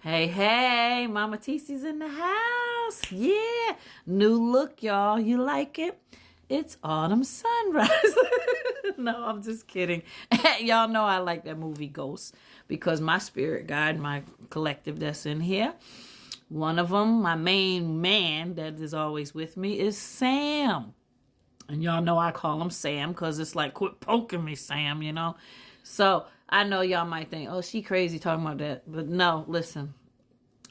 Hey, hey, Mama TC's in the house. Yeah. New look, y'all. You like it? It's autumn sunrise. No, I'm just kidding. Y'all know I like that movie Ghost because my spirit guide, my collective that's in here, one of them, my main man that is always with me is Sam. And y'all know I call him Sam because it's like, quit poking me, Sam, you know? So I know y'all might think, oh, she crazy talking about that. But no, listen,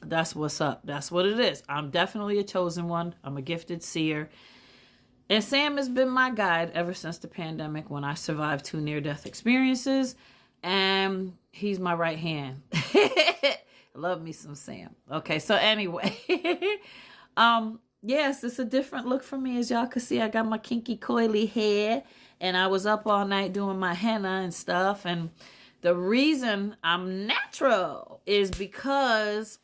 that's what's up. That's what it is. I'm definitely a chosen one. I'm a gifted seer. And Sam has been my guide ever since the pandemic when I survived 2 near-death experiences. And he's my right hand. Love me some Sam. Okay, so anyway. Yes, it's a different look for me. As y'all can see, I got my kinky coily hair. And I was up all night doing my henna and stuff. And the reason I'm natural is because,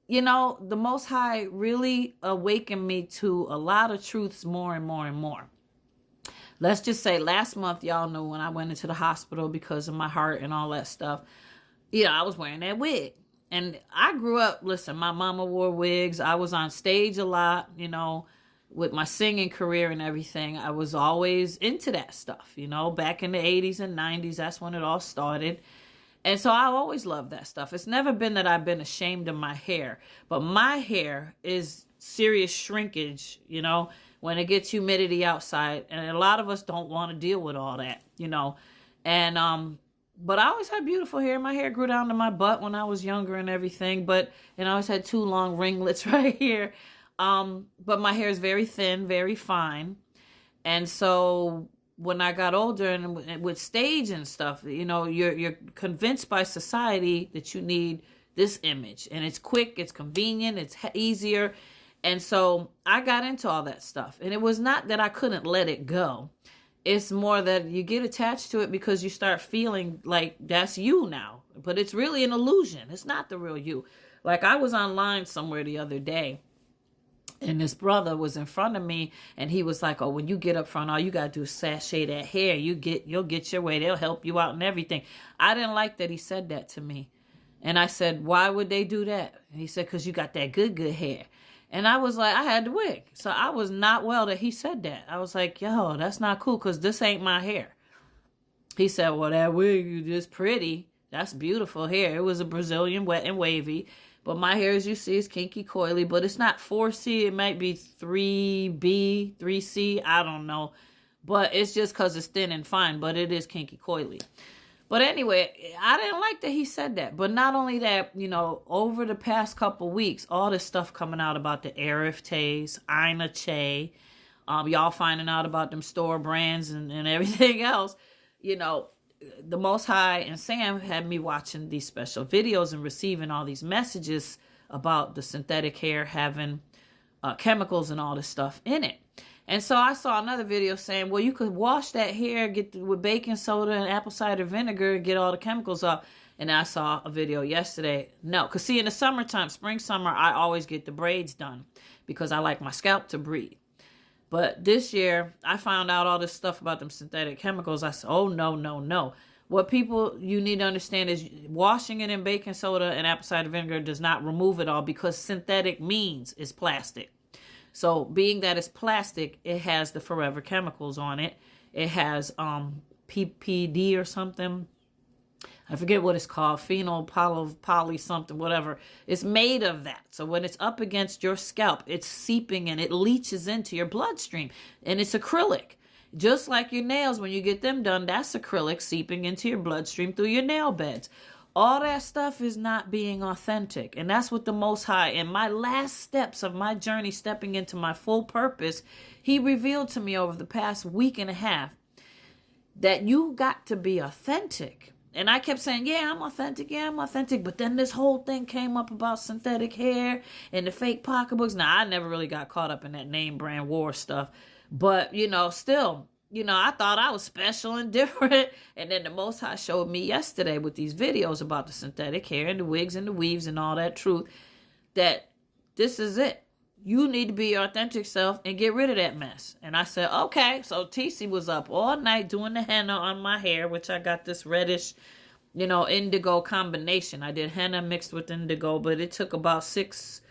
you know, the Most High really awakened me to a lot of truths more and more and more. Let's just say last month, y'all know when I went into the hospital because of my heart and all that stuff, you know, I was wearing that wig. And I grew up, listen, my mama wore wigs. I was on stage a lot, you know, with my singing career and everything. I was always into that stuff, you know, back in the 80s and 90s. That's when it all started. And so I always loved that stuff. It's never been that I've been ashamed of my hair, but my hair is serious shrinkage, you know, when it gets humidity outside. And a lot of us don't want to deal with all that, you know. And, but I always had beautiful hair. My hair grew down to my butt when I was younger and everything, and I always had 2 long ringlets right here. But my hair is very thin, very fine. And so when I got older and with stage and stuff, you know, you're convinced by society that you need this image, and it's quick, it's convenient, it's easier. And so I got into all that stuff, and it was not that I couldn't let it go. It's more that you get attached to it because you start feeling like that's you now, but it's really an illusion. It's not the real you. Like I was online somewhere the other day, and this brother was in front of me, and he was like, oh, when you get up front, all you got to do is sashay that hair. You'll get your way. They'll help you out and everything. I didn't like that he said that to me. And I said, why would they do that? And he said, because you got that good hair. And I was like, I had the wig. So I was not well that he said that. I was like, yo, that's not cool because this ain't my hair. He said, well, that wig is just pretty. That's beautiful hair. It was a Brazilian wet and wavy. But my hair, as you see, is kinky coily, but it's not 4C. It might be 3B, 3C. I don't know. But it's just because it's thin and fine, but it is kinky coily. But anyway, I didn't like that he said that. But not only that, you know, over the past couple weeks, all this stuff coming out about the Ariftays, Ina Che, y'all finding out about them store brands and everything else, you know, the Most High and Sam had me watching these special videos and receiving all these messages about the synthetic hair having chemicals and all this stuff in it. And so I saw another video saying, well, you could wash that hair, with baking soda and apple cider vinegar and get all the chemicals off. And I saw a video yesterday. No, because see, in the summertime, spring, summer, I always get the braids done because I like my scalp to breathe. But this year, I found out all this stuff about them synthetic chemicals. I said, oh, no, no, no. What you need to understand is washing it in baking soda and apple cider vinegar does not remove it all because synthetic means it's plastic. So being that it's plastic, it has the forever chemicals on it. It has PPD or something. I forget what it's called, phenol, poly something, whatever. It's made of that. So when it's up against your scalp, it's seeping and it leaches into your bloodstream. And it's acrylic. Just like your nails, when you get them done, that's acrylic seeping into your bloodstream through your nail beds. All that stuff is not being authentic. And that's what the Most High, in my last steps of my journey, stepping into my full purpose, he revealed to me over the past week and a half that you got to be authentic. And I kept saying, yeah, I'm authentic. Yeah, I'm authentic. But then this whole thing came up about synthetic hair and the fake pocketbooks. Now, I never really got caught up in that name brand war stuff. But, you know, still, you know, I thought I was special and different. And then the Most High showed me yesterday with these videos about the synthetic hair and the wigs and the weaves and all that truth that this is it. You need to be your authentic self and get rid of that mess. And I said, okay. So TC was up all night doing the henna on my hair, which I got this reddish indigo combination. I did henna mixed with indigo, but it took about six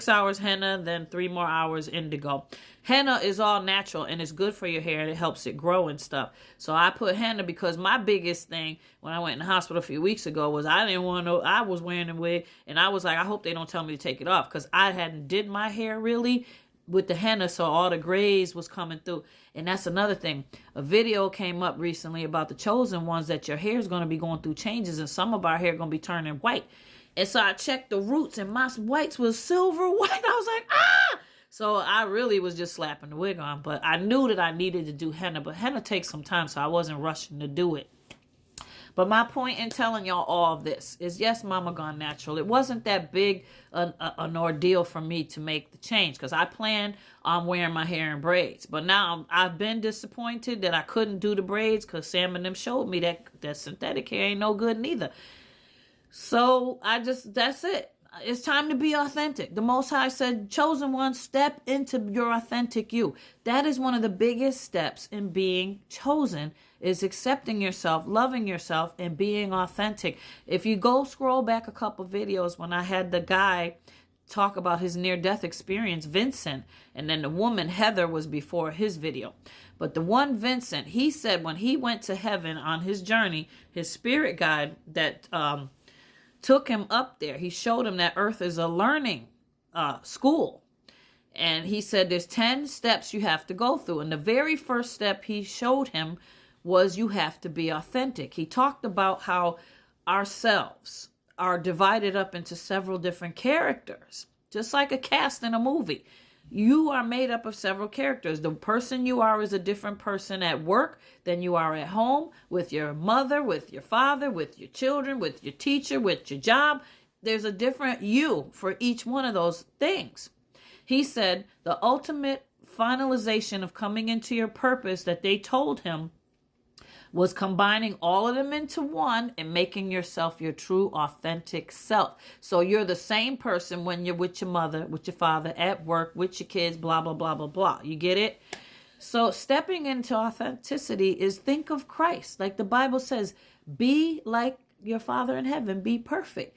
hours henna, then 3 more hours indigo. Henna is all natural and it's good for your hair and it helps it grow and stuff. So I put henna because my biggest thing when I went in the hospital a few weeks ago was I didn't want to, I was wearing a wig and I was like, I hope they don't tell me to take it off, because I hadn't did my hair really with the henna, so all the grays was coming through. And that's another thing. A video came up recently about the chosen ones, that your hair is going to be going through changes and some of our hair going to be turning white. And so I checked the roots and my whites was silver white. I was like, ah! So I really was just slapping the wig on, but I knew that I needed to do henna, but henna takes some time, so I wasn't rushing to do it. But my point in telling y'all all of this is, yes, Mama Gone Natural. It wasn't that big an ordeal for me to make the change, because I planned on wearing my hair in braids. But now I've been disappointed that I couldn't do the braids, because Sam and them showed me that synthetic hair ain't no good neither. So that's it. It's time to be authentic. The Most High said, chosen one, step into your authentic you. That is one of the biggest steps in being chosen, is accepting yourself, loving yourself, and being authentic. If you go scroll back a couple videos when I had the guy talk about his near-death experience, Vincent, and then the woman, Heather, was before his video. But the one Vincent, he said when he went to heaven on his journey, his spirit guide that took him up there, he showed him that earth is a learning school. And he said there's 10 steps you have to go through. And the very first step he showed him was you have to be authentic. He talked about how ourselves are divided up into several different characters, just like a cast in a movie. You are made up of several characters. The person you are is a different person at work than you are at home, with your mother, with your father, with your children, with your teacher, with your job. There's a different you for each one of those things. He said the ultimate finalization of coming into your purpose that they told him was combining all of them into one and making yourself your true, authentic self. So you're the same person when you're with your mother, with your father, at work, with your kids, blah, blah, blah, blah, blah. You get it? So stepping into authenticity is think of Christ. Like the Bible says, be like your Father in heaven, be perfect.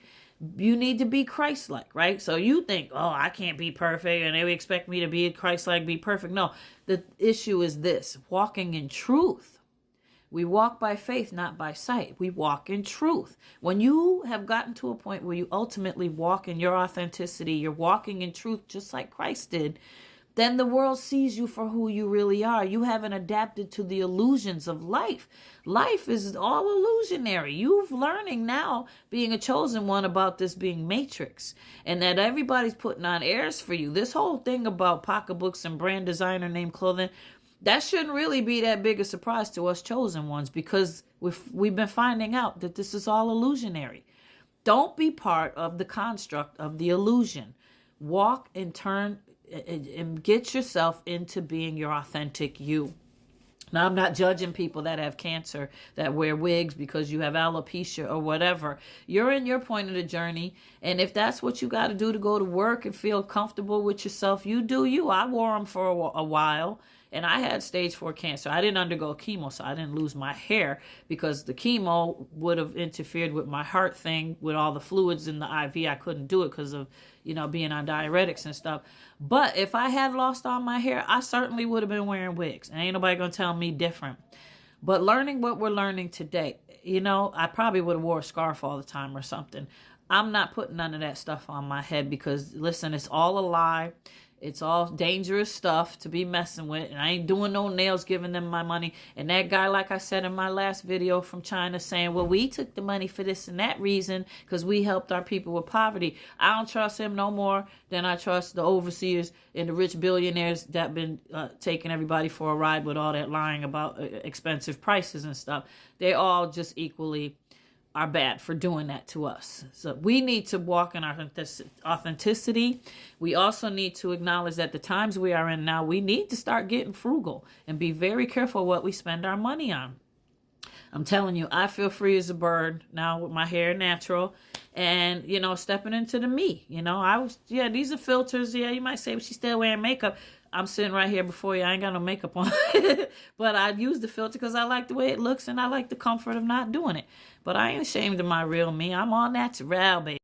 You need to be Christ-like, right? So you think, oh, I can't be perfect and they expect me to be Christ-like, be perfect. No, the issue is this, walking in truth. We walk by faith, not by sight. We walk in truth. When you have gotten to a point where you ultimately walk in your authenticity, you're walking in truth just like Christ did, then the world sees you for who you really are. You haven't adapted to the illusions of life. Life is all illusionary. You're learning now, being a chosen one, about this being matrix, and that everybody's putting on airs for you. This whole thing about pocketbooks and brand designer name clothing, that shouldn't really be that big a surprise to us chosen ones, because we've been finding out that this is all illusionary. Don't be part of the construct of the illusion. Walk and turn and get yourself into being your authentic you. Now, I'm not judging people that have cancer, that wear wigs because you have alopecia or whatever. You're in your point of the journey. And if that's what you got to do to go to work and feel comfortable with yourself, you do you. I wore them for a while. And I had stage 4 cancer. I didn't undergo chemo, so I didn't lose my hair, because the chemo would have interfered with my heart thing with all the fluids in the IV. I couldn't do it because of, being on diuretics and stuff. But if I had lost all my hair, I certainly would have been wearing wigs. And ain't nobody going to tell me different. But learning what we're learning today, I probably would have wore a scarf all the time or something. I'm not putting none of that stuff on my head because, listen, it's all a lie. It's all dangerous stuff to be messing with. And I ain't doing no nails, giving them my money. And that guy, like I said in my last video, from China, saying, well, we took the money for this and that reason because we helped our people with poverty. I don't trust him no more than I trust the overseers and the rich billionaires that been taking everybody for a ride with all that lying about expensive prices and stuff. They all just equally are bad for doing that to us. So we need to walk in our authenticity. We also need to acknowledge that the times we are in now, we need to start getting frugal and be very careful what we spend our money on. I'm telling you, I feel free as a bird now with my hair natural and, stepping into the me. These are filters. Yeah, you might say, but she's still wearing makeup. I'm sitting right here before you. I ain't got no makeup on. But I use the filter because I like the way it looks and I like the comfort of not doing it. But I ain't ashamed of my real me. I'm all natural, baby.